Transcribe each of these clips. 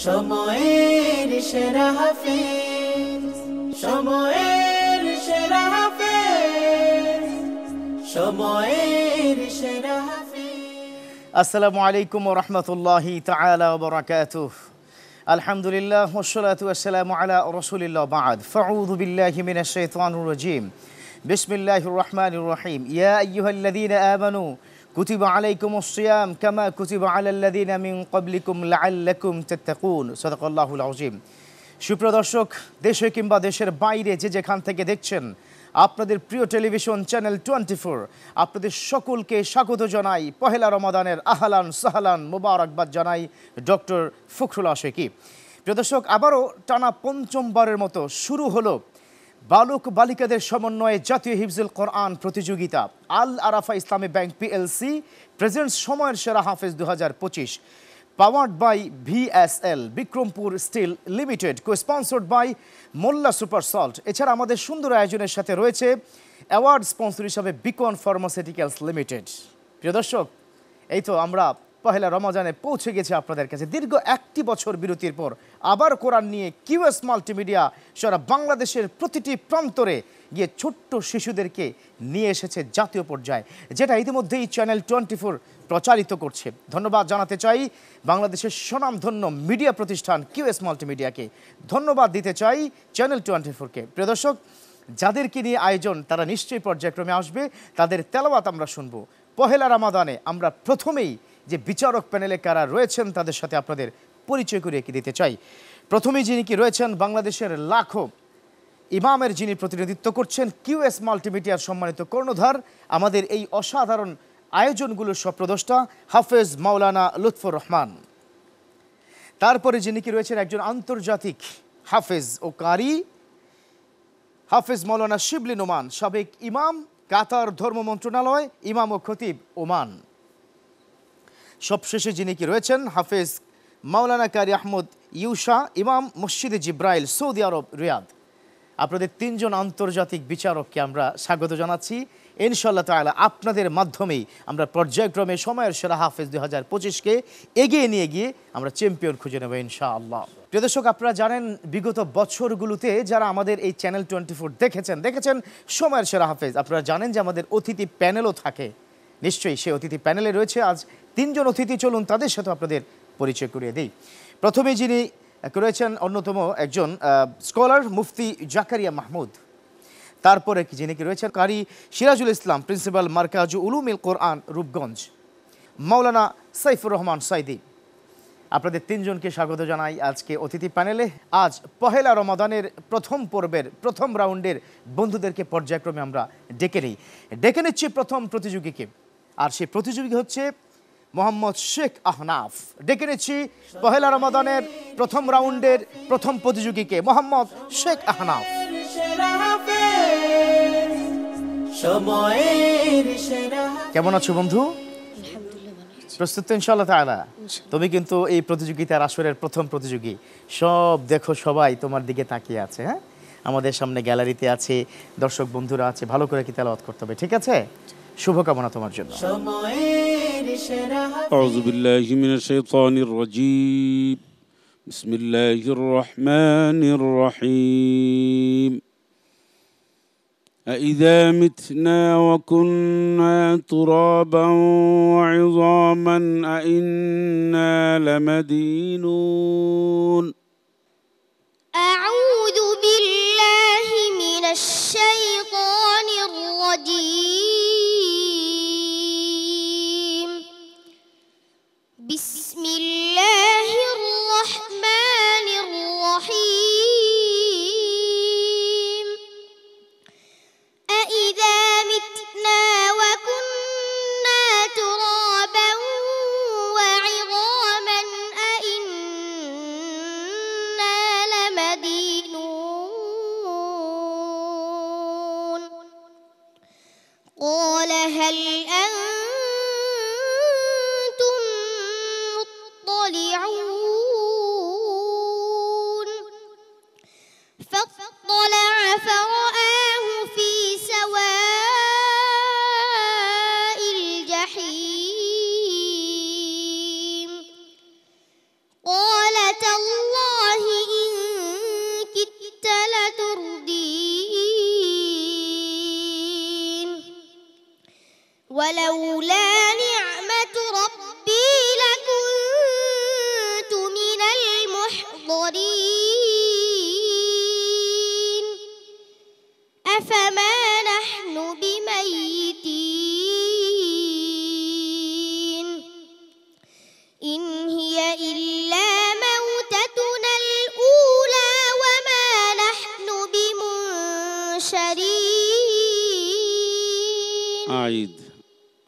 সময়ের সেরা হাফেজ, সময়ের সেরা হাফেজ, সময়ের সেরা হাফেজ। আসসালামু আলাইকুম ওয়া রাহমাতুল্লাহি তাআলা ওয়া বারাকাতুহু। আলহামদুলিল্লাহ ওয়াসসালাতু ওয়াসসালামু আলা রাসূলিল্লাহ বা'দ। ফাউযু বিল্লাহি মিনাশ শাইতানির রাজীম। বিসমিল্লাহির রহমানির রহিম। ইয়া আইয়ুহাল্লাযীনা আমানু কুতিবা আলাইকুমুস সিয়াম কামা কুতিবা আলাল্লাযীনা মিন ক্বাবলিকুম লাআল্লাকুম তাত্তাকুন। সাদাকাল্লাহুল আযীম। সুপ্রিয় দর্শক, দেশে কিংবা দেশের বাইরে যে যেখান থেকে দেখছেন, আপনাদের প্রিয় টেলিভিশন চ্যানেল 24, আপনাদের সকলকে স্বাগত জানাই। পহেলা রমাদানের আহলান সাহলান মোবারকবাদ জানাই ডক্টর ফখরুল আশিকি। প্রিয় দর্শক, আবারও টানা পঞ্চমবারের মতো শুরু হলো বালক বালিকাদের সমন্বয়ে জাতীয় হিফজুল কোরআন প্রতিযোগিতা। আল আরাফা ইসলামী ব্যাংক পিএলসি প্রেজেন্টস সময়ের সেরা হাফেজ 2025, powered by VSL Bikrampur steel limited, co sponsored by Molla super salt. এছাড়া আমাদের সুন্দর আয়োজনের সাথে রয়েছে অ্যাওয়ার্ড স্পন্সর হিসাবে বিকন ফার্মাসিউটিক্যালস লিমিটেড। প্রিয় দর্শক, এই তো আমরা পহেলা রমজানে পৌঁছে গেছি আপনাদের কাছে। দীর্ঘ একটি বছর বিরতির পর আবার কোরআন নিয়ে কিউএস মাল্টিমিডিয়া সারা বাংলাদেশের প্রতিটি প্রান্তরে গিয়ে ছোট্ট শিশুদেরকে নিয়ে এসেছে জাতীয় পর্যায়ে, যেটা ইতিমধ্যেই চ্যানেল 24 প্রচারিত করছে। ধন্যবাদ জানাতে চাই বাংলাদেশের স্বনামধন্য মিডিয়া প্রতিষ্ঠান কিউএস মাল্টিমিডিয়াকে, ধন্যবাদ দিতে চাই চ্যানেল 24কে। প্রিয় দর্শক, যাদেরকে নিয়ে আয়োজন তারা নিশ্চয়ই পর্যায়ক্রমে আসবে, তাদের তেলাওয়াত আমরা শুনব। পহেলা রমাদানে আমরা প্রথমেই যে বিচারক প্যানেলে কারা রয়েছেন তাদের সাথে আপনাদের পরিচয় করিয়ে দিতে চাই। প্রথমেই যিনি কি রয়েছেন, বাংলাদেশের লাখো ইমামের যিনি প্রতিনিধিত্ব করছেন, কিউএস মাল্টিমিডিয়ার সম্মানিত কর্ণধার, আমাদের এই অসাধারণ আয়োজনগুলোর স্বপ্রদ্রষ্টা হাফেজ মাওলানা লুৎফর রহমান। তারপরে যিনি কি রয়েছেন একজন আন্তর্জাতিক হাফেজ ও কারি, হাফেজ মাওলানা শিবলি নোমান, সাবেক ইমাম, কাতার ধর্ম মন্ত্রণালয়, ইমাম ও খতিব ওমান। সবশেষে যিনি কি রয়েছেন হাফেজ মাওলানা কারি আহমদ ইউসা, ইমাম মসজিদে জিব্রাইল, সৌদি আরব, রিয়াদ। আপনাদের তিনজন আন্তর্জাতিক বিচারককে আমরা স্বাগত জানাচ্ছি। ইনশাআল্লাহ তাআলা আপনাদের মাধ্যমেই আমরা পর্যায়ক্রমে সময়ের সেরা হাফেজ 2025কে এগিয়ে নিয়ে গিয়ে আমরা চ্যাম্পিয়ন খুঁজে নেব ইনশাআল্লাহ। প্রিয় দর্শক, আপনারা জানেন বিগত বছরগুলোতে যারা আমাদের এই চ্যানেল 24 দেখেছেন সময়ের সেরা হাফেজ, আপনারা জানেন যে আমাদের অতিথি প্যানেলও থাকে। নিশ্চয়ই সেই অতিথি প্যানেলে রয়েছে আজ তিনজন অতিথি, চলুন তাদের সাথে আপনাদের পরিচয় করিয়ে দিই। প্রথমে যিনি রয়েছেন অন্যতম একজন স্কলার মুফতি জাকারিয়া মাহমুদ। তারপরে যিনি কি রয়েছেন কারি সিরাজুল ইসলাম, প্রিন্সিপাল মারকাজু উলুমিল কোরআন রূপগঞ্জ, মাওলানা সাইফুর রহমান সাইদি। আপনাদের তিনজনকে স্বাগত জানাই আজকে অতিথি প্যানেলে। আজ পহেলা রমাদানের প্রথম পর্বের প্রথম রাউন্ডের বন্ধুদেরকে পর্যায়ক্রমে আমরা ডেকে নিচ্ছি প্রথম প্রতিযোগীকে, আর সেই প্রতিযোগী হচ্ছে মোহাম্মদ শেখ আহনাফ। ডেকে নিচ্ছি পহেলা রমাদানের প্রথম রাউন্ডের প্রথম প্রতিযোগীকে, মোহাম্মদ শেখ আহনাফ। কেমন আছো বন্ধু? প্রস্তুত তো ইনশাআল্লাহ তাআলা? তুমি কিন্তু এই প্রতিযোগিতার আসরের প্রথম প্রতিযোগী। সব দেখো, সবাই তোমার দিকে তাকিয়ে আছে। হ্যাঁ, আমাদের সামনে গ্যালারিতে আছে, দর্শক বন্ধুরা আছে, ভালো করে কি তেলাওয়াত করতে হবে, ঠিক আছে? শুভকামনা তোমার জন্য। আউযু বিল্লাহি মিনাশ শাইতানির রাজীম। বিসমিল্লাহির রহমানির রহিম। أإذا متنا وكنا ترابا وعظاما أإنا لمدينون. أعوذ بالله من الشيطان الرجيم. بسم الله الرحمن الرحيم. أإذا متنا وكنا ترابا وعظاما أإنا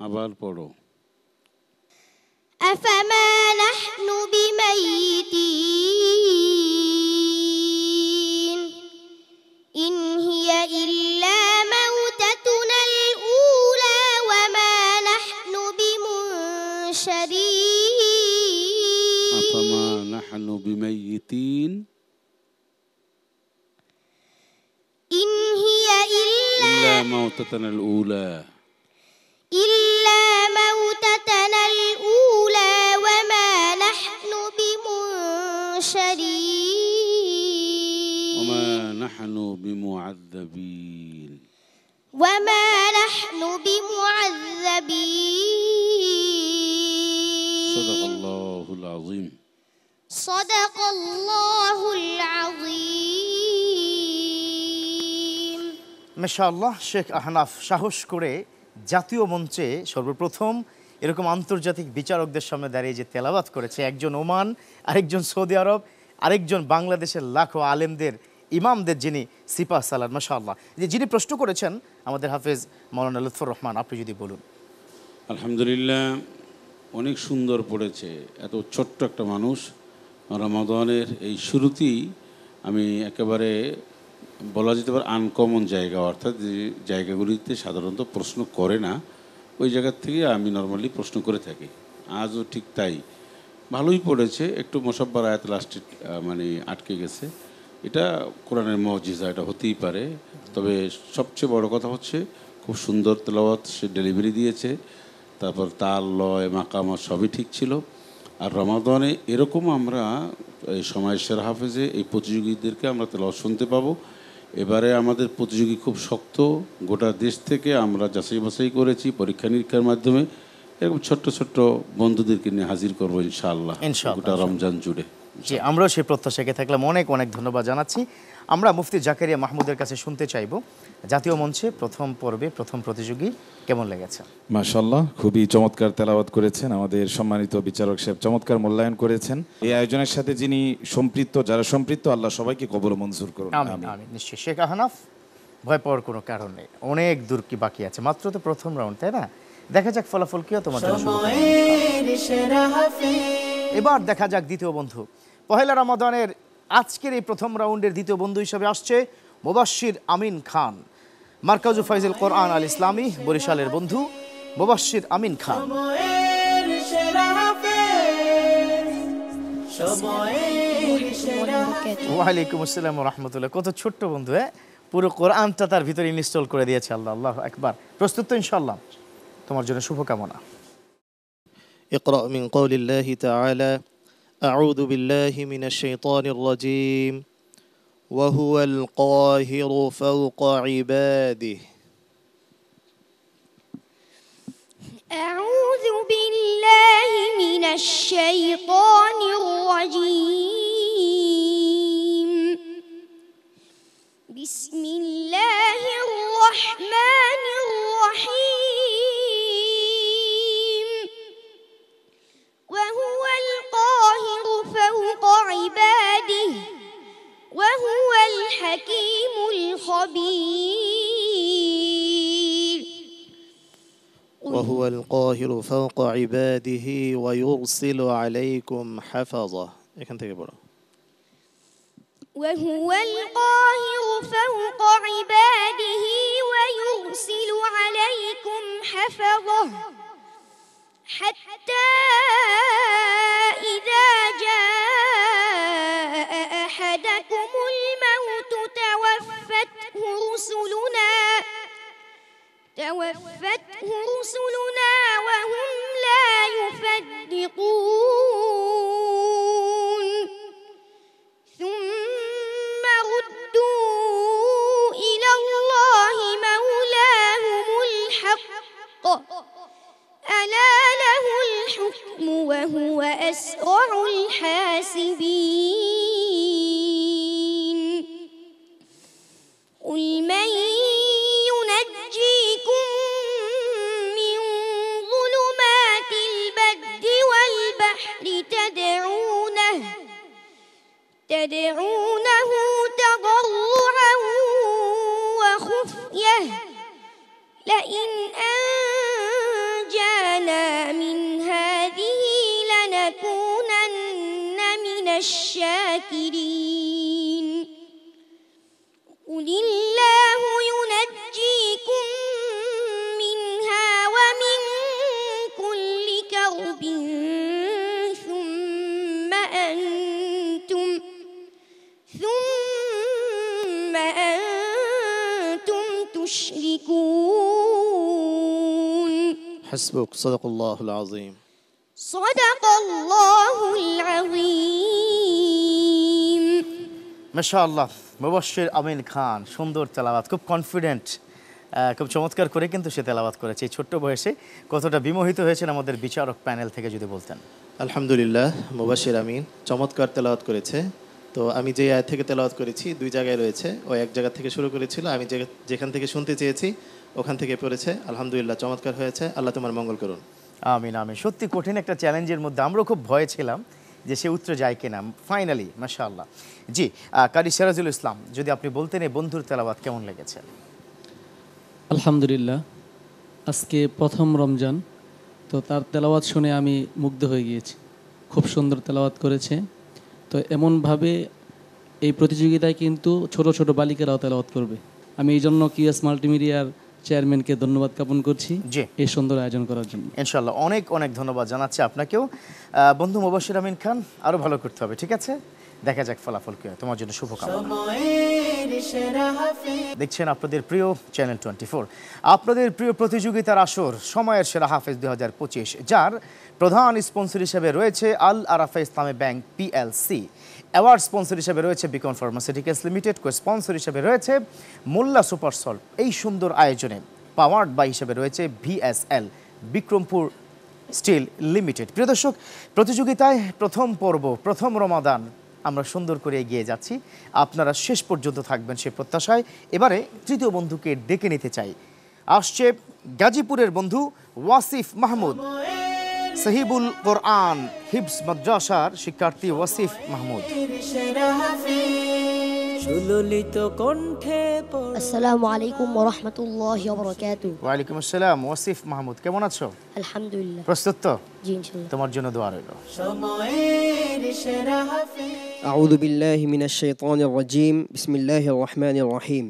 আবার পড়ো। أفما نحن بميتين إن هي إلا موتتنا الأولى وما نحن بمنشرين أفما نحن بميتين إن هي إلا موتتنا الأولى إلا موتتنا الأولى وما نحن بمنشرين وما نحن بمعذبين وما نحن بمعذبين صدق الله العظيم صدق الله العظيم মাশাআল্লাহ, শেখ আহনাফ সাহস করে জাতীয় মঞ্চে সর্বপ্রথম এরকম আন্তর্জাতিক বিচারকদের সামনে দাঁড়িয়ে যে তেলাওয়াত করেছে, একজন ওমান, আরেকজন সৌদি আরব, আরেকজন বাংলাদেশের লাখো আলেমদের ইমামদের যিনি সিপাহ সালার, মাশাআল্লাহ। যিনি প্রশ্ন করেছেন আমাদের হাফেজ মাওলানা লুৎফর রহমান, আপনি যদি বলুন। আলহামদুলিল্লাহ, অনেক সুন্দর পড়েছে। এত ছোট্ট একটা মানুষ রমাদানের এই শুরুতেই আমি একেবারে বলা যেতে পারে আনকমন জায়গা, অর্থাৎ যে জায়গাগুলিতে সাধারণত প্রশ্ন করে না, ওই জায়গার থেকে আমি নর্মালি প্রশ্ন করে থাকি। আজও ঠিক তাই, ভালোই পড়েছে। একটু মোসাব্বার আয়াত লাস্টে মানে আটকে গেছে, এটা কোরআনের মুজিজা, এটা হতেই পারে। তবে সবচেয়ে বড় কথা হচ্ছে খুব সুন্দর তেলাওয়াত সে ডেলিভারি দিয়েছে। তারপর তাল, লয়, মাকামত সবই ঠিক ছিল। আর রমাদানে এরকম আমরা এই সময়ের সেরা হাফেজে এই প্রতিযোগীদেরকে আমরা তেলাওয়াত শুনতে পাবো। এবারে আমাদের প্রতিযোগী খুব শক্ত, গোটা দেশ থেকে আমরা যাচাই বাছাই করেছি পরীক্ষা নিরীক্ষার মাধ্যমে। এরকম ছোট্ট ছোট্ট বন্ধুদেরকে নিয়ে হাজির করবো ইনশাআল্লাহ গোটা রমজান জুড়ে। জি, আমরাও সেই প্রত্যাশাকে থাকলাম। অনেক অনেক ধন্যবাদ জানাচ্ছি। আমরা মুফতি জাকারিয়া মাহমুদের কাছে শুনতে চাইব, জাতীয় মঞ্চে প্রথম পর্বে প্রথম প্রতিযোগী কেমন লেগেছে? মাশাআল্লাহ, খুবই চমৎকার তেলাওয়াত করেছেন আমাদের সম্মানিত বিচারক সাহেব, চমৎকার মূল্যায়ন করেছেন। এই আয়োজনের সাথে যিনি সম্পৃক্ত, যারা সম্পৃক্ত, আল্লাহ সবাইকে কবুল ও মঞ্জুর করুন। আমিন আমিন। নিশ্চয়ই। শেখ আহনাফ, ভয় পাওয়ার কোনো কারণ নেই, অনেক দূর কি বাকি আছে, মাত্র তো প্রথম রাউন্ড, তাই না? দেখা যাক ফলাফল কি হয় তোমার জন্য। সময়ের সেরা হাফেজ। এবার দেখা যাক দ্বিতীয় বন্ধু। পহেলা রমাদানের আজকের এই প্রথম রাউন্ডের দ্বিতীয় বন্ধু হিসেবে আসছে মুবাশশির আমিন খান, মার্কাজু ফাইজুল কোরআন আল ইসলামী বরিশালের বন্ধু মুবাশশির আমিন খান। সময়ের সেরা হাফেজ। সময়ের সেরা হাফেজ। ওয়ালাইকুম আসসালাম ওয়া রাহমাতুল্লাহ। কত ছোট্ট বন্ধু, পুরো কোরআনটা তার ভিতরে ইনস্টল করে দিয়েছে। আল্লাহ, আল্লাহু আকবার। প্রস্তুত তো ইনশাআল্লাহ? তোমার জন্য শুভকামনা। اقرأ من قول الله تعالى أعوذ بالله من الشيطان الرجيم وهو القاهر فوق عباده أعوذ بالله من الشيطان الرجيم بسم الله الرحمن الرحيم وهو القاهر فوق عباده وهو الحكيم الخبير وهو القاهر فوق عباده ويرسل عليكم حفظه এখান থেকে পড়ো وهو القاهر فوق عباده ويرسل عليكم حفظه حتى إذا جاء أحدكم الموت توفته رسلنا وهم لا يفرقون ثم ردوا إلى الله مولاهم الحق ألا له الحكم وهو أسرع الحاسبين قل من ينجيكم من ظلمات البر والبحر تدعونه تضرعا وخفية لئن الشاكرين قل الله ينجيكم منها ومن كل كرب ثم أنتم تشركون حسبك صدق الله العظيم صدق الله العظيم মাশাআল্লাহ মুবাশশির আমিন খান সুন্দর তেলাওয়াত, খুব কনফিডেন্ট, খুব চমৎকার করে কিন্তু সে তেলাওয়াত করেছে এই ছোট্ট বয়সে। কতটা বিমোহিত হয়েছেন আমাদের বিচারক প্যানেল থেকে যদি বলতেন। আলহামদুলিল্লাহ, মুবাশশির আমিন চমৎকার তেলাওয়াত করেছে। তো আমি যে আয়াত থেকে তেলাওয়াত করেছি দুই জায়গায় রয়েছে, ও এক জায়গা থেকে শুরু করেছিল, আমি যেখান থেকে শুনতে চেয়েছি ওখান থেকে পড়েছে। আলহামদুলিল্লাহ চমৎকার হয়েছে, আল্লাহ তোমার মঙ্গল করুন। আমিন আমিন। সত্যি কঠিন একটা চ্যালেঞ্জের মধ্যে আমরা খুব ভয়ে ছিলাম যে সে উত্তর যায় কিনা। ফাইনালি মাশাআল্লাহ। জি, কারি সিরাজুল ইসলাম, যদি আপনি বলতেন এই বন্ধুর তেলাওয়াত কেমন লেগেছে? আলহামদুলিল্লাহ, আজকে প্রথম রমজান, তো তার তেলাওয়াত শুনে আমি মুগ্ধ হয়ে গিয়েছি। খুব সুন্দর তেলাওয়াত করেছে। তো এমনভাবে এই প্রতিযোগিতায় কিন্তু ছোট ছোট বালিকারাও তেলাওয়াত করবে। আমি এই জন্য কিউএস মাল্টিমিডিয়ার চেয়ারম্যানকে ধন্যবাদ জ্ঞাপন করছি জি, এই সুন্দর আয়োজন করার জন্য। ইনশাআল্লাহ অনেক অনেক ধন্যবাদ জানাচ্ছি আপনাকেও। বন্ধু মুবাশশির আমিন খান, আরও ভালো করতে হবে, ঠিক আছে? দেখা যাক ফলাফল কি হয়। তোমার জন্য শুভকামনা। সময়ের সেরা হাফেজ। দেখছেন আপনাদের প্রিয় চ্যানেল 24, আপনাদের প্রিয় প্রতিযোগিতার আসর সময়ের সেরা হাফেজ 2025, যার প্রধান স্পন্সর হিসেবে রয়েছে আল আরাফা ইসলামী ব্যাংক পিএলসি, অ্যাওয়ার্ড স্পন্সর হিসেবে রয়েছে বিকন ফার্মাসিউটিক্যালস লিমিটেড, কো স্পন্সর হিসেবে রয়েছে মোল্লা সুপার সল্ট। এই সুন্দর আয়োজনে পাওয়ার্ড বাই হিসেবে রয়েছে ভিএসএল, বিক্রমপুর স্টিল লিমিটেড। প্রিয় দর্শক, প্রতিযোগিতায় প্রথম পর্ব, প্রথম রমাদান আমরা সুন্দর করে এগিয়ে যাচ্ছি। আপনারা শেষ পর্যন্ত থাকবেন সে প্রত্যাশায়। এবারে তৃতীয় বন্ধুকে ডেকে নিতে চাই। আসছে গাজীপুরের বন্ধু ওয়াসিফ মাহমুদ, সহিবুল কোরআন হিফজ মাদ্রাসার শিক্ষার্থী ওয়াসিফ মাহমুদ। সেরা হাফেজ। সুললিত কণ্ঠে পড়ে। আসসালামু আলাইকুম ওয়া রাহমাতুল্লাহি ওয়া বারাকাতুহু। ওয়ালাইকুম আসসালাম। ওয়াসিফ মাহমুদ, কেমন আছো? আলহামদুলিল্লাহ। প্রস্তুত তো? জি ইনশাআল্লাহ। তোমার জন্য দোয়া রইল। সময়ের সেরা হাফেজ। أعوذ بالله من الشيطان الرجيم بسم الله الرحمن الرحيم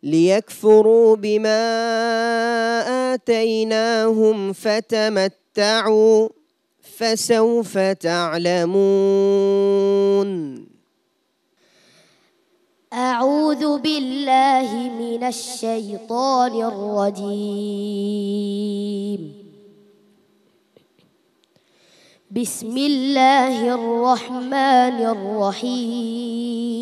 ليكفروا بما آتيناهم فتمتعوا فسوف تعلمون أعوذ بالله من الشيطان الرجيم بسم الله الرحمن الرحيم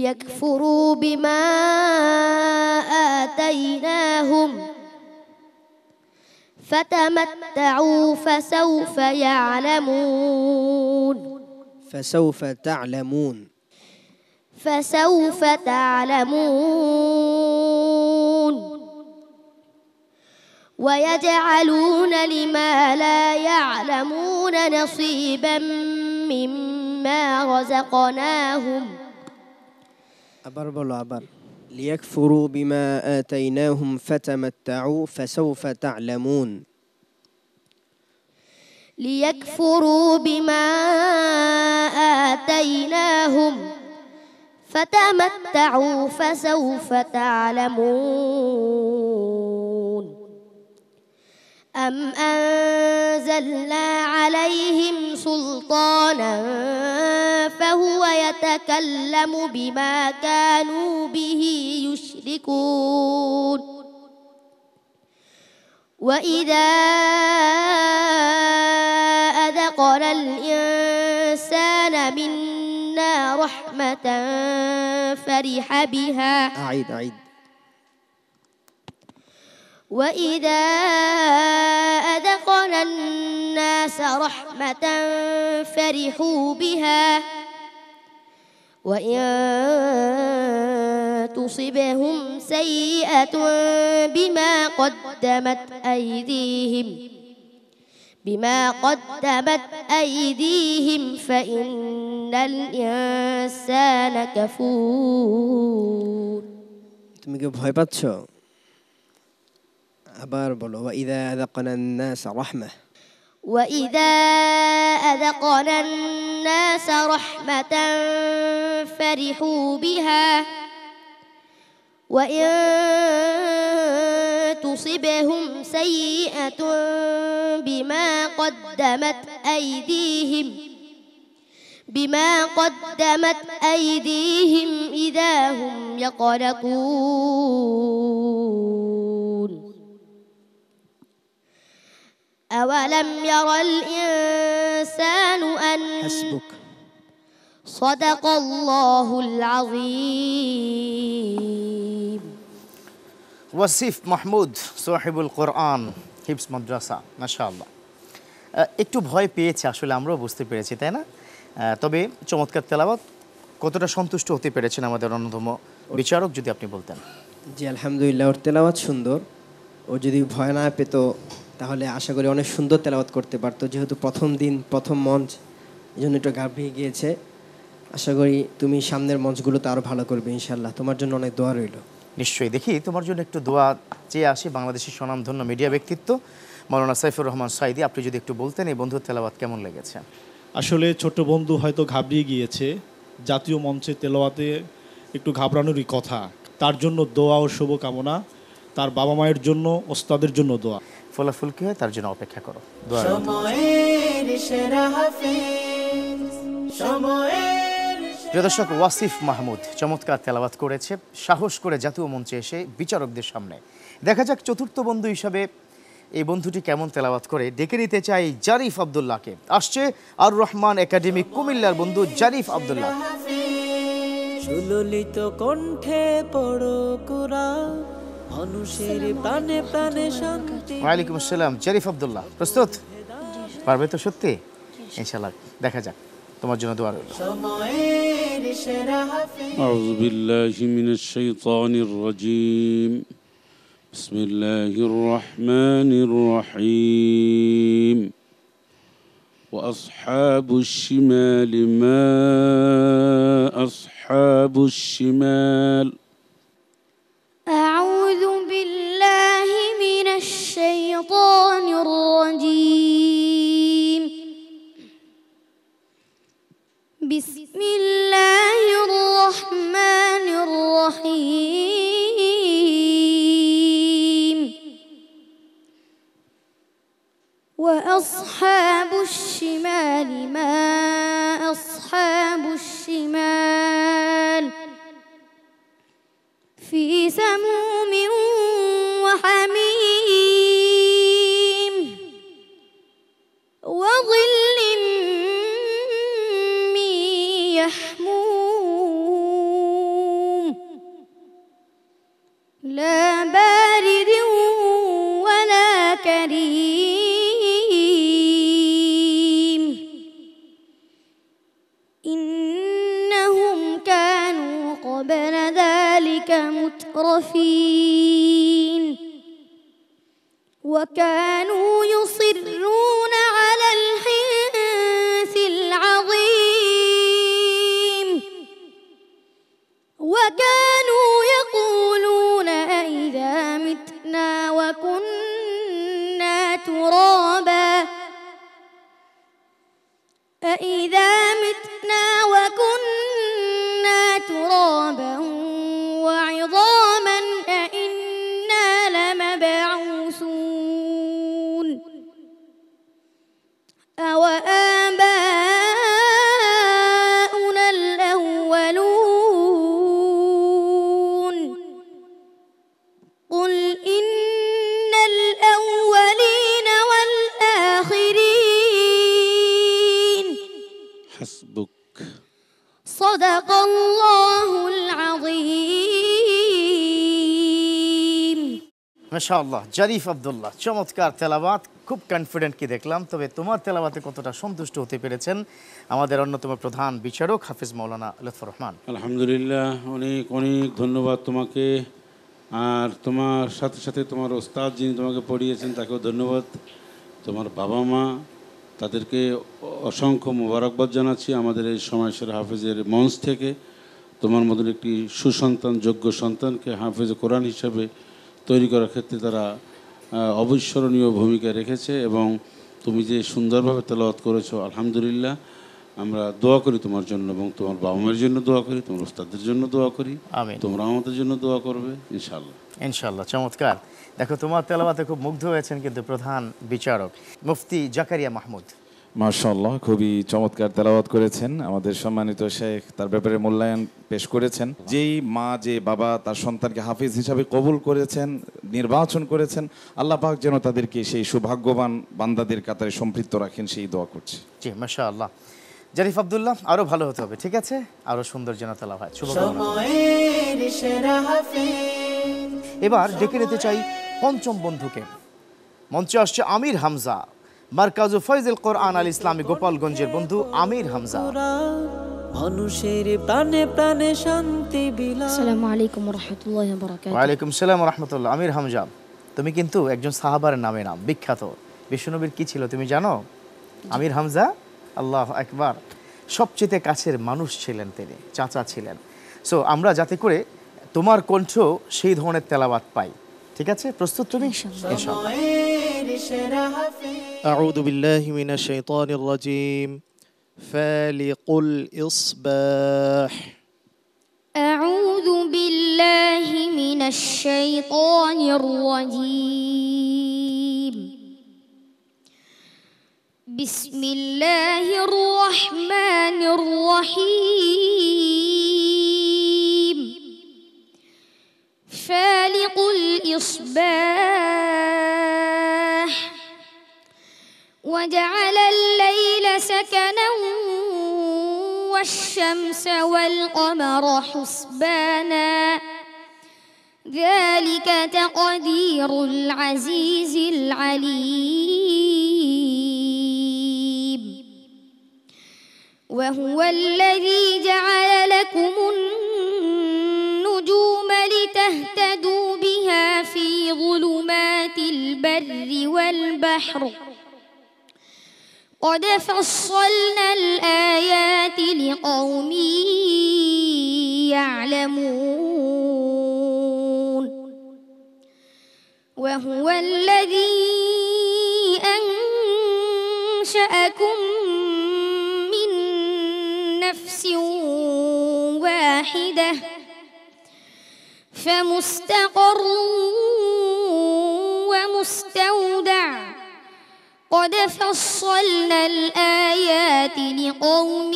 يكفروا بما آتيناهم فتمتعوا فسوف يعلمون فسوف تعلمون فسوف تعلمون ويجعلون لما لا يعلمون نصيبا مما رزقناهم أبر بلو أبر ليكفروا بما آتيناهم فتمتعوا فسوف تعلمون ليكفروا بما آتيناهم فتمتعوا فسوف تعلمون أم أنزلنا عليهم سلطانا فهو يتكلم بما كانوا به يشركون وإذا أذقنا الإنسان منا رحمة فرح بها أعيد وإذا أذقنا الناس رحمة فرحوا بها وإن تصبهم سيئة بما قدمت أيديهم فإن الإنسان كفور তুমি কি ভয় পাচ্ছ? আবার বলো, وإذا أذقنا الناس رحمة. وإذا أذقنا الناس رحمة فرحوا بها وإن تصبهم سيئة بما قدمت أيديهم إذا هم يقنطون أولم ير الإنسان أن حسبك. صدق الله العظيم. ওয়াসিফ মাহমুদ সাহিবুল কোরআন হিফজ মাদ্রাসা, মাশাআল্লাহ। একটু ভয় পেয়েছে আসলে, আমরাও বুঝতে পেরেছি, তাই না? তবে চমৎকার তেলাওয়াত। কতটা সন্তুষ্ট হতে পেরেছেন আমাদের অন্যতম বিচারক, যদি আপনি বলতেন। জি আলহামদুলিল্লাহ, ওর তেলাওয়াত সুন্দর। ও যদি ভয় না পেত তাহলে আশা করি অনেক সুন্দর তেলাওয়াত করতে পারতো। যেহেতু প্রথম দিন, প্রথম মঞ্চ, এই জন্য একটু ঘাবড়িয়ে গিয়েছে। আশা করি তুমি সামনের মঞ্চগুলোতে আরও ভালো করবে ইনশাল্লাহ। তোমার জন্য অনেক দোয়া রইল। নিশ্চয়ই। দেখি তোমার জন্য একটু দোয়া চেয়ে আসি বাংলাদেশের স্বনামধন্য মিডিয়া ব্যক্তিত্ব মাওলানা সাইফুর রহমান সাইদি, আপনি যদি একটু বলতেন এই বন্ধুর তেলাওয়াত কেমন লেগেছে? আসলে ছোট বন্ধু হয়তো ঘাবড়িয়ে গিয়েছে, জাতীয় মঞ্চে তেলাওয়াতে একটু ঘাবড়ানোরই কথা। তার জন্য দোয়া ও শুভকামনা, তার বাবা মায়ের জন্য, ওস্তাদের জন্য দোয়া। ফলাফল কি হয় তার জন্য অপেক্ষা করো। দোয়া রইল। সময়ের সেরা হাফেজ, সময়ের প্রিয় দর্শক, ওয়াসিফ মাহমুদ চমৎকার তেলাওয়াত করেছে, সাহস করে জাতীয় মঞ্চে এসে বিচারকদের সামনে। দেখা যাক চতুর্থ বন্ধু হিসাবে এই বন্ধুটি কেমন তেলাওয়াত করে। ডেকে নিতে চাই জারিফ আব্দুল্লাহকে। আসছে আর রহমান একাডেমি কুমিল্লার বন্ধু জারিফ আব্দুল্লাহ। সুললিত কণ্ঠে পড়ো কুরআন, মানুষের প্রাণে প্রাণে শান্তি। ওয়ালাইকুম আসসালাম জারিফ আব্দুল্লাহ, প্রস্তুত? পারবে তো সত্যি? ইনশাআল্লাহ, দেখা যাক। তোমার জন্য দোয়া রইল। সময়ের সেরা হাফেজ। أعوذ بالله من الشيطان الرجيم. بسم الله الرحمن الرحيم. وأصحاب الشمال ما أصحاب الشمال. أعوذ بالله من الشيطان الرجيم. بسم الله الرحمن الرحيم. وأصحاب الشمال ما أصحاب الشمال في سموم وحميم وظل من يحموم لا بارد ولا كريم إنهم كانوا قبل ذلك مترفين وكانوا يصرون على الحنث العظيم وكانوا يقولون أئذا متنا وكنا ترابا أئذا متنا وكنا ترابا وعظاما أئنا لمبعوثون أوآباؤنا الأولون قل إن الأولين والآخرين. حسبك. صدق الله العظيم. মাশাআল্লাহ, জারিফ আব্দুল্লাহ চমৎকার তেলাওয়াত। খুব কনফিডেন্ট কি দেখলাম। তবে তোমার তেলাওয়াতে কতটা সন্তুষ্ট হতে পেরেছেন আমাদের অন্যতম প্রধান বিচারক হাফিজ মাওলানা লুৎফর রহমান? আলহামদুলিল্লাহ, অনেক অনেক ধন্যবাদ তোমাকে। আর তোমার সাথে সাথে তোমার ওস্তাদ যিনি তোমাকে পড়িয়েছেন তাকেও ধন্যবাদ। তোমার বাবা মা, তাদেরকে অসংখ্য মোবারকবাদ জানাচ্ছি আমাদের এই সময়সেরা হাফেজের মঞ্চ থেকে। তোমার মতন একটি সুসন্তান, যোগ্য সন্তানকে হাফেজ কোরআন হিসাবে তৈরি করার ক্ষেত্রে তারা অবিস্মরণীয় ভূমিকা রেখেছে এবং তুমি যে সুন্দরভাবে তেলাওয়াত করেছো, আলহামদুলিল্লাহ। আমরা দোয়া করি তোমার জন্য এবং তোমার বাবা মায়ের জন্য দোয়া করি, তোমার ওস্তাদের জন্য দোয়া করি, আমিন। তোমরা আমাদের জন্য দোয়া করবে ইনশাআল্লাহ। ইনশাআল্লাহ। চমৎকার। দেখো তোমার তেলাওয়াতে খুব মুগ্ধ হয়েছেন কিন্তু প্রধান বিচারক মুফতি জাকারিয়া মাহমুদ। মাশাআল্লাহ, খুবই চমৎকার তেলাওয়াত করেছেন। আমাদের সম্মানিত শেখ তার ব্যাপারে মূল্যায়ন পেশ করেছেন। যেই মা যে বাবা তার সন্তানকে হাফিজ হিসাবে কবুল করেছেন, নির্বাচন করেছেন, আল্লাহ পাক যেন তাদেরকে সেই সৌভাগ্যবান বান্দাদের কাতারে সম্পৃক্ত রাখেন, সেই দোয়া করছি। জি মাশাআল্লাহ। জারিফ আব্দুল্লাহ, আরো ভালো হতে হবে, ঠিক আছে? আরো সুন্দর যেন তেলাওয়াত হয়। শুভকামনা। সময়ের সেরা হাফেজ। এবার ডেকে নিতে চাই পঞ্চম বন্ধুকে। মঞ্চে আসছে আমির হামজা, মারকাজু ফয়জুল কোরআন আল ইসলামী গোপালগঞ্জের বন্ধু আমির হামজা। মানুষের প্রাণে প্রাণে শান্তি বিলাস। আসসালামু আলাইকুম ওয়া রাহমাতুল্লাহি ওয়া বারাকাতুহু। ওয়ালাইকুম সালাম ওয়া রাহমাতুল্লাহ। আমির হামজা, তুমি কিন্তু একজন সাহাবার নামে নাম বিখ্যাত। বিশ্বনবীর কি ছিল তুমি জানো? আমির হামজা, আল্লাহু আকবার। সবচেয়ে কাছের মানুষ ছিলেন তিনি, চাচা ছিলেন। সো আমরা যাতে করে তোমার কণ্ঠ সেই ধরনের তেলাওয়াত পাই, ঠিক আছে? প্রস্তুত তুমি? ইনশাআল্লাহ। সময়ের সেরা হাফেজ। আউযু বিল্লাহি মিনাশ শাইতানির রাজিম। ফালিকুল ইসবাহ। أعوذ بالله من الشيطان الرجيم. بسم الله الرحمن الرحيم. فالق الإصباح وجعل الليل سكنا والشمس والقمر حسبانا ذلك تقدير العزيز العليم. وهو الذي جعل لكم النجوم لتهتدوا بها في ظلمات البر والبحر قد فصلنا الآيات لقوم يعلمون. وهو الذي أنشأكم من نفس واحدة فمستقر ومستودع قد فصلنا الآيات لقوم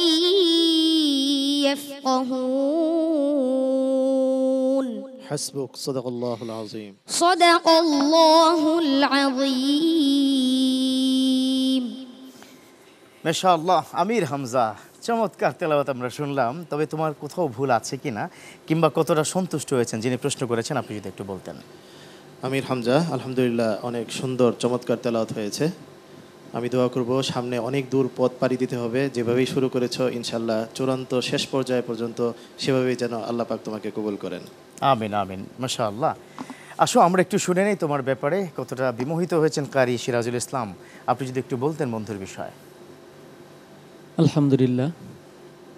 يفقهون. حسبك. صدق الله العظيم. صدق الله العظيم. মাশাআল্লাহ। আমির হামজা, চমৎকার তেলাওয়াত আমরা শুনলাম। তবে তোমার কোথাও ভুল আছে কিনা কিংবা কতটা সন্তুষ্ট হয়েছেন যিনি প্রশ্ন করেছেন, আপনি যদি একটু বলতেন। আমির হামজা, আলহামদুলিল্লাহ অনেক সুন্দর চমৎকার তেলাওয়াত হয়েছে। আমি দোয়া করব সামনে অনেক দূর পথ পাড়ি দিতে হবে, যেভাবেই শুরু করেছো ইনশাল্লাহ চূড়ান্ত শেষ পর্যায় পর্যন্ত সেভাবেই যেন আল্লাহ পাক তোমাকে কবুল করেন। আমিন আমিন। মাশাআল্লাহ। আসো আমরা একটু শুনে নেই তোমার ব্যাপারে, কতটা বিমোহিত হয়েছেন কারি সিরাজুল ইসলাম, আপনি যদি একটু বলতেন বন্ধুর বিষয়। আলহামদুলিল্লাহ,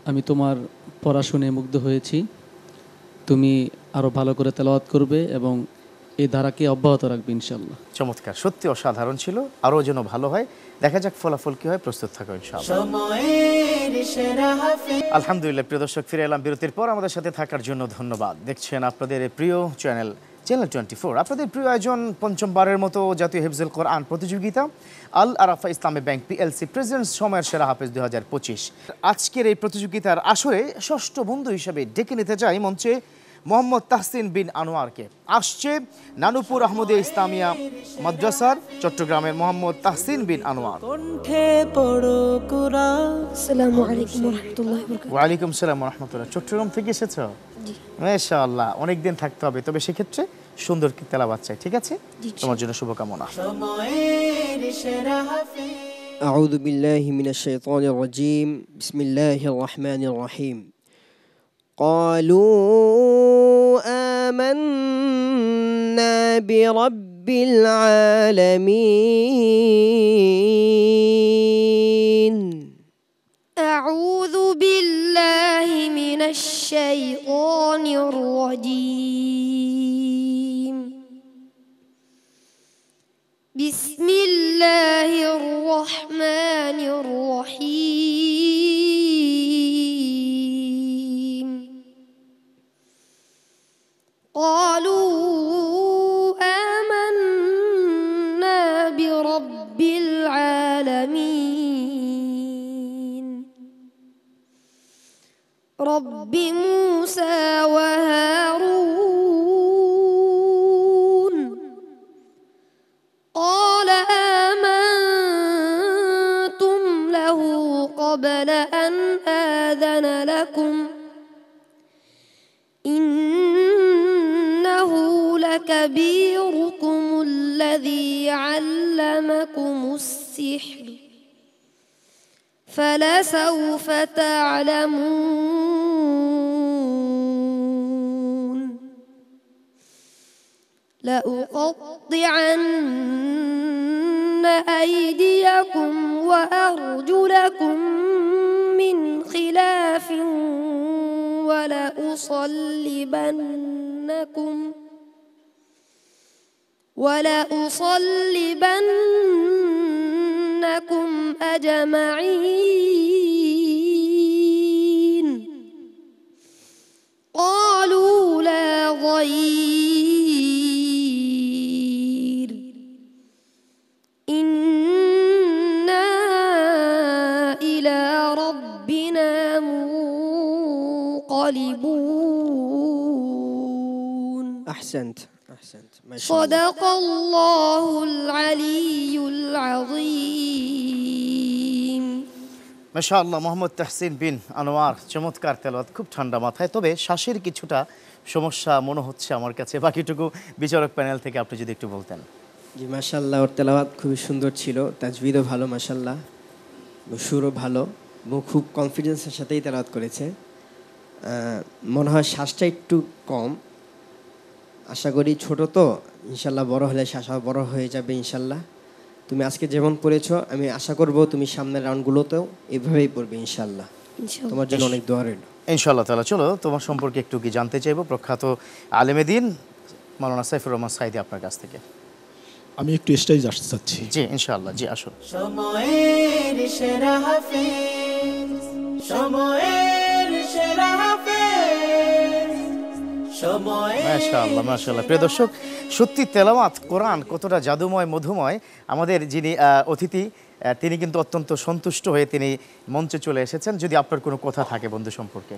আমি তোমার পড়া শুনে মুগ্ধ হয়েছি। তুমি আরও ভালো করে তেলাওয়াত করবে এবং এই ধারাকে অব্যাহত রাখবে ইনশাআল্লাহ। চমৎকার, সত্যি অসাধারণ ছিল। আরও যেন ভালো হয়, দেখা যাক ফলাফল কি হয়। প্রস্তুত থাকো ইনশাআল্লাহ। সময়ের সেরা হাফেজ। আলহামদুলিল্লাহ। প্রিয় দর্শক, ফিরে এলাম বিরতির পর। আমাদের সাথে থাকার জন্য ধন্যবাদ। দেখছেন আপনাদের প্রিয় চ্যানেল 24, আপনাদের প্রিয় আয়োজন পঞ্চমবারের মতো জাতীয় হিফজুল কোরআন প্রতিযোগিতা আল আরাফা ইসলামী ব্যাংক পিএলসি প্রেজেন্টস সময়ের সেরা হাফেজ 2025। আজকের এই প্রতিযোগিতার আসরে ষষ্ঠ বন্ধু হিসেবে ডেকে নিতে চাই মঞ্চে মোহাম্মদ তাহসিন বিন আনোয়ারকে। আসছে নানুপুর আহমদিয়া ইসলামিয়া মাদ্রাসার চট্টগ্রামের মোহাম্মদ তাহসিন বিন আনোয়ার। কণ্ঠে পড়ো কুরআন। আসসালামু আলাইকুম ওয়া রাহমাতুল্লাহি ওয়া বারাকাতুহু। ওয়ালাইকুম সালাম ওয়া রাহমাতুল্লাহ। চট্টগ্রাম থেকে এসেছো? জি। মাশাআল্লাহ, অনেকদিন থাকতে হবে, তবে সেক্ষেত্রে সুন্দর কি তেলাওয়াত চাই, ঠিক আছে? তোমার জন্য শুভকামনা। সময়ের সেরা হাফেজ। أعوذ بالله من الشيطان الرجيم. بسم الله الرحمن الرحيم. قالوا آمنا برب العالمين. أعوذ بالله من الشيطان الرجيم. الله الرحمن الرحيم قالوا آمنا برب العالمين رب موسى وهارون قال آمنتم له قبل أن آذن لكم إنه لكبيركم الذي علمكم السحر فلسوف تعلمون لأقطعن أيديكم وأرجلكم من خلاف ولأصلبنكم أجمعين قالوا لا ضير إنا إلى ربنا منقلبون أحسنت ما شاء الله. صدق الله العلي العظيم মাশাআল্লাহ মোহাম্মদ তাহসিন বিন আনোয়ার চমৎকার তেলাওয়াত, খুব ঠান্ডা মাথায়। তবে শ্বাসের কিছুটা সমস্যা মনে হচ্ছে আমার কাছে, বাকিটুকু বিচারক প্যানেল থেকে আপনি যদি একটু বলতেন। জি মাশাআল্লাহ, ওর তেলাওয়াত খুবই সুন্দর ছিল, তাজবিদও ভালো মাশাআল্লাহ, সুরও ভালো এবং খুব কনফিডেন্সের সাথেই তেলাওয়াত করেছে। মনে হয় শ্বাসটা একটু কম, আশা করি ছোট তো ইনশাল্লাহ বড় হলে শ্বাস বড় হয়ে যাবে ইনশাল্লাহ। তুমি আজকে যেমন পড়েছো আমি আশা করব তুমি সামনের রাউন্ডগুলোতেও এভাবেই পড়বে ইনশাল্লাহ। তোমার জন্য অনেক দোয়া রইল ইনশাআল্লাহ তাআলা। চলো তোমার সম্পর্কে একটু কি জানতে চাইবো, প্রখ্যাত আলেমে দ্বীন মাওলানা সাইফুর রহমান সাঈদী আপনার কাছ থেকে। আমি একটু স্টেজ আসতে চাচ্ছি। জি ইনশাআল্লাহ, জি আসুন। সময়ের সেরা হাফেজ, সময়ের সেরা হাফেজ, মাশাআল্লাহ মাশাআল্লাহ। প্রিয় দর্শক, সত্যি তেলাওয়াত কোরআন কতটা জাদুময় মধুময়। আমাদের যিনি অতিথি তিনি কিন্তু অত্যন্ত সন্তুষ্ট হয়ে তিনি মঞ্চে চলে এসেছেন। যদি আপনার কোনো কথা থাকে বন্ধু সম্পর্কে।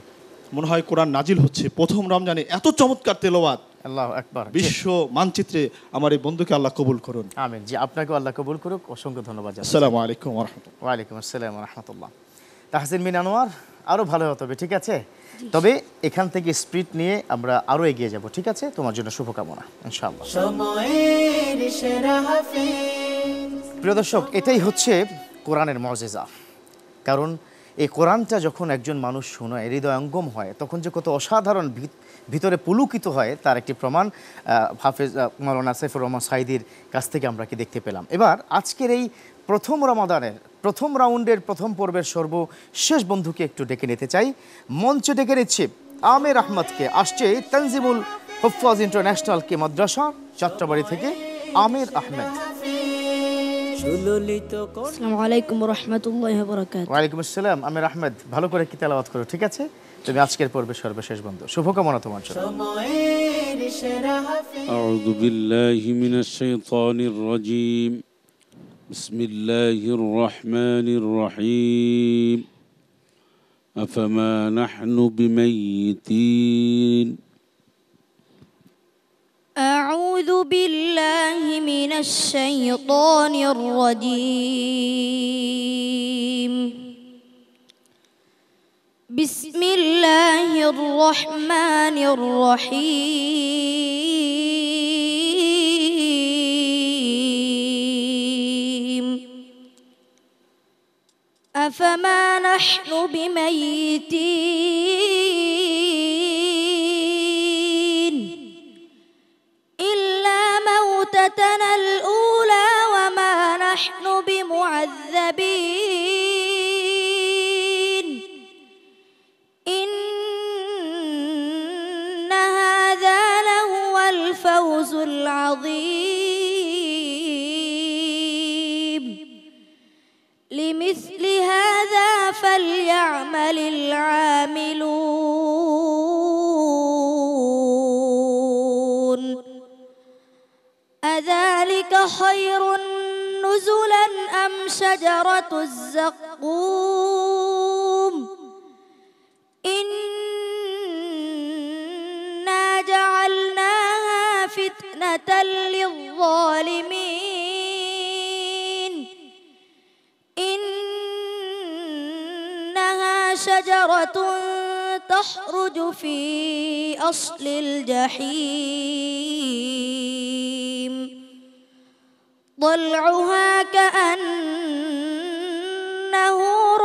মনে হয় কোরআন নাজিল হচ্ছে প্রথম রমজানে, এত চমৎকার তেলাওয়াত, আল্লাহু আকবার। বিশ্ব মানচিত্রে আমার এই বন্ধুকে আল্লাহ কবুল করুন। আমিন। জি আপনাকেও আল্লাহ কবুল করুক, অসংখ্য ধন্যবাদ জানাচ্ছি। আসসালামু আলাইকুম ওয়া রাহমাতুল্লাহ। ওয়া আলাইকুম আসসালাম ওয়া রাহমাতুল্লাহ। তাহসিন বিন আনোয়ার, আরো ভালো হতে হবে, ঠিক আছে? তবে এখান থেকে স্পিরিট নিয়ে আমরা আরো এগিয়ে যাব, ঠিক আছে? তোমার জন্য শুভকামনা ইনশাআল্লাহ। সময়ের সেরা হাফেজ। প্রিয় দর্শক, এটাই হচ্ছে কোরআনের মুজিজা। কারণ এই কোরআনটা যখন একজন মানুষ শোনায়, হৃদয়ঙ্গম হয়, তখন যে কত অসাধারণ ভিতরে পুলকিত হয় তার একটি প্রমাণ হাফেজ মাওলানা সাইফুর রহমান সাঈদীর কাছ থেকে আমরা কি দেখতে পেলাম। এবার আজকের এই প্রথম রমাদানের প্রথম রাউন্ডের প্রথম পর্বের সর্বশেষ বন্ধুকে একটু ডেকে নিতে চাই। মঞ্চে ডেকে নিচ্ছি আমের আহমদকে। আসছে তানজিমুল হুফাজ ইন্টারন্যাশনাল কে মাদ্রাসা যাত্রাবাড়ি থেকে আমের আহমেদ। আসসালামু আলাইকুম ওয়া রাহমাতুল্লাহি ওয়া বারাকাতুহু। ওয়া আলাইকুম আসসালাম। আমের আহমেদ, ভালো করে কি তেলাওয়াত করো, ঠিক আছে? তুমি আজকের পর্বের সর্বশেষ বন্ধু, শুভকামনা তোমার জন্য। সময়ের সেরা হাফেজ। আউযু বিল্লাহি মিনাশ শাইতানির রাজীম। বিসমিল্লাহির রহমানির রহিম। আফামা নাহনু বিমাইয়িতিন। أعوذ بالله من الشيطان الرجيم. بسم الله الرحمن الرحيم. أفما نحن بميتين إلا موتتنا الأولى وما نحن بمعذبين إن هذا لهو الفوز العظيم. نزلا أم شجرة الزقوم إنا جعلناها فتنة للظالمين إنها شجرة تخرج في أصل الجحيم طلعها كأنه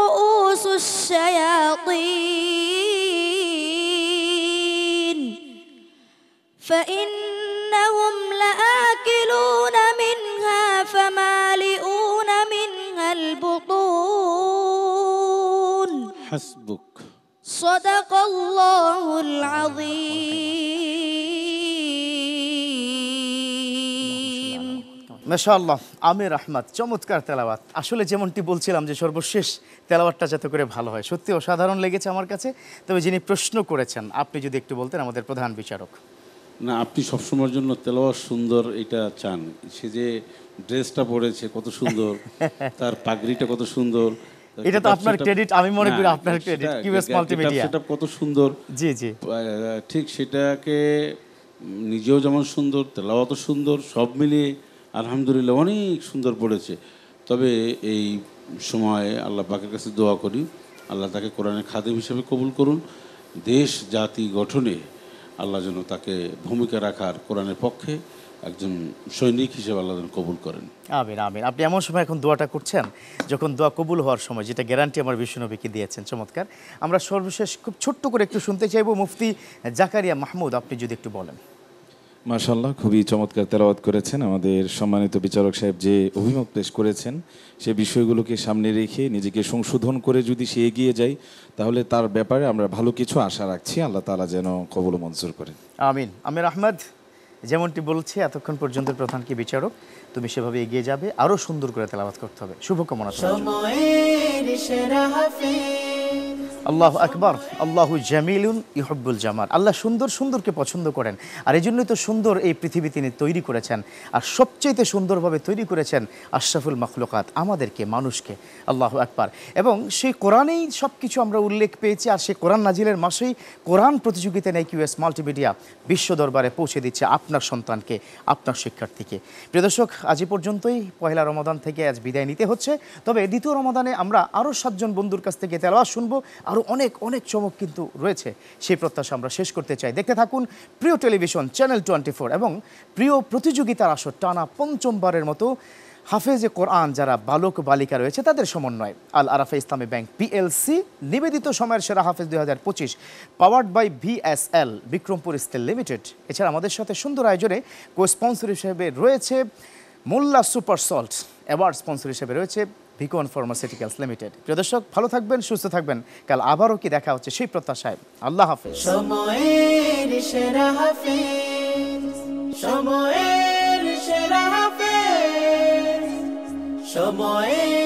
رؤوس الشياطين فإنهم لآكلون منها فمالئون منها البطون حسبك صدق الله العظيم মাশাআল্লাহ আমির আহমদ চমৎকার তেলাওয়াত। আসলে যেমনটি বলছিলাম যে সর্বশেষ তেলাওয়াতটা যাতে করে ভালো হয়, সত্যি অসাধারণ লেগেছে আমার কাছে। তবে যিনি প্রশ্ন করেছেন আপনি যদি একটু বলতেন, আমাদের প্রধান বিচারক। না, আপনি সবসময়ের জন্য তেলাওয়াত সুন্দর এটা চান। সে যে ড্রেসটা পরেছে কত সুন্দর, তার পাগড়িটা কত সুন্দর, এটা তো আপনার ক্রেডিট, আমি মনে করি আপনার ক্রেডিট। কিউএস মাল্টিমিডিয়া সেটা কত সুন্দর। জি জি, ঠিক সেটাকে নিজেও যেমন সুন্দর, তেলাওয়াত সুন্দর, সব মিলিয়ে আলহামদুলিল্লাহ অনেক সুন্দর পড়েছে। তবে এই সময়ে আল্লাহ পাকের কাছে দোয়া করি, আল্লাহ তাকে কোরআনের খাদেম হিসেবে কবুল করুন। দেশ জাতি গঠনে আল্লাহ যেন তাকে ভূমিকা রাখার কোরআনের পক্ষে একজন সৈনিক হিসেবে আল্লাহ যেন কবুল করেন। আমিন আমিন। আপনি এমন সময় এখন দোয়াটা করছেন যখন দোয়া কবুল হওয়ার সময়, যেটা গ্যারান্টি আমার বিশ্বনবীকে দিয়েছেন। চমৎকার। আমরা সর্বশেষ খুব ছোট্ট করে একটু শুনতে চাইবো মুফতি জাকারিয়া মাহমুদ, আপনি যদি একটু বলেন। মাশাআল্লাহ, খুবই চমৎকার তেলাওয়াত করেছেন। আমাদের সম্মানিত বিচারক সাহেব যে অভিমত পেশ করেছেন, সে বিষয়গুলোকে সামনে রেখে নিজেকে সংশোধন করে যদি সে এগিয়ে যায়, তাহলে তার ব্যাপারে আমরা ভালো কিছু আশা রাখছি। আল্লাহ তাআলা যেন কবুল মঞ্জুর করেন। আমিন। আমির আহমদ, যেমনটি বলছে এতক্ষণ পর্যন্ত প্রধান কি বিচারক, তুমি সেভাবে এগিয়ে যাবে, আরও সুন্দর করে তেলাওয়াত করতে হবে। শুভকামনা। সময়ের সেরা হাফেজ আল্লাহু আকবার, আল্লাহু জামিলুন ইউহিব্বুল জামাল। আল্লাহ সুন্দর সুন্দরকে পছন্দ করেন, আর এই জন্যই তো সুন্দর এই পৃথিবী তিনি তৈরি করেছেন। আর সবচেয়ে সুন্দরভাবে তৈরি করেছেন আশরাফুল মাখলুকাত, আমাদেরকে, মানুষকে। আল্লাহু আকবার। এবং সেই কোরআনেই সব কিছু আমরা উল্লেখ পেয়েছি। আর সেই কোরআন নাজিলের মাসেই কোরআন প্রতিযোগিতা নেই কিউএস মাল্টিমিডিয়া বিশ্ব দরবারে পৌঁছে দিচ্ছে আপনার সন্তানকে, আপনার শিক্ষার্থীকে। প্রিয় দর্শক, আজ পর্যন্তই। পহেলা রমাদান থেকে আজ বিদায় নিতে হচ্ছে। তবে দ্বিতীয় রমাদানে আমরা আরও 7 জন বন্ধুর কাছ থেকে তেলাওয়াত শুনবো। আরও অনেক অনেক চমক কিন্তু রয়েছে, সেই প্রত্যাশা আমরা শেষ করতে চাই। দেখতে থাকুন প্রিয় টেলিভিশন চ্যানেল 24 এবং প্রিয় প্রতিযোগিতার আসর টানা 5মবারের মতো হাফেজে কোরআন যারা বালক বালিকা রয়েছে তাদের সমন্বয় আল আরাফা ইসলামী ব্যাংক পিএলসি নিবেদিত সময়ের সেরা হাফেজ 2025 powered by VSL Bikrampur steel limited. এছাড়া আমাদের সাথে সুন্দর আয়োজনে কো স্পন্সর হিসেবে রয়েছে Molla super salt, award sponsor হিসেবে রয়েছে ভিকন ফার্মাসিউটিক্যালস লিমিটেড। প্রিয় দর্শক, ভালো থাকবেন, সুস্থ থাকবেন। কাল আবারও কি দেখা হচ্ছে সেই প্রত্যাশায়। আল্লাহ হাফেজ। সময়ের সেরা হাফেজ, সময়ের সেরা হাফেজ, সময়ের